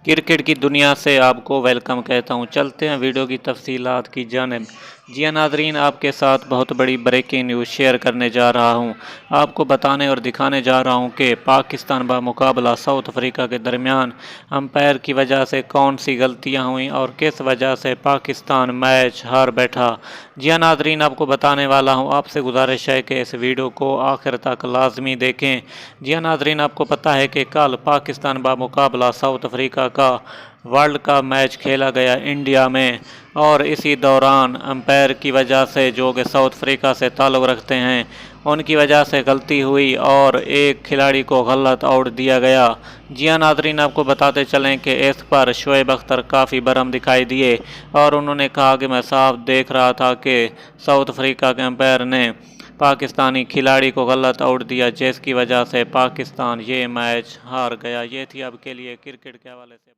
Cricket की दुनिया से आपको वेलकम कहता हूं। चलते हैं वीडियो की तफसीलात की जानिब। जी हाँ नाज़रीन, आपके साथ बहुत बड़ी ब्रेकिंग न्यूज़ शेयर करने जा रहा हूं। आपको बताने और दिखाने जा रहा हूं कि पाकिस्तान मुकाबला साउथ अफ्रीका के दरमियान अंपायर की वजह से कौन सी गलतियां हुई और किस वजह से पाकिस्तान मैच हार बैठा। जी हाँ नाज़रीन, आपको बताने वाला हूँ। आपसे गुजारिश है कि इस वीडियो को आखिर तक लाजमी देखें। जी हाँ नाज़रीन, आपको पता है कि कल पाकिस्तान मुकाबला साउथ अफ्रीका का वर्ल्ड कप मैच खेला गया इंडिया में, और इसी दौरान अंपायर की वजह से जो कि साउथ अफ्रीका से ताल्लुक़ रखते हैं, उनकी वजह से गलती हुई और एक खिलाड़ी को गलत आउट दिया गया। जी हाँ नाज़रीन, आपको बताते चलें कि इस पर शोएब अख्तर काफ़ी बरहम दिखाई दिए और उन्होंने कहा कि मैं साफ देख रहा था कि साउथ अफ्रीका के अंपायर ने पाकिस्तानी खिलाड़ी को गलत आउट दिया, जिसकी वजह से पाकिस्तान ये मैच हार गया। ये थी अब के लिए क्रिकेट के हवाले से।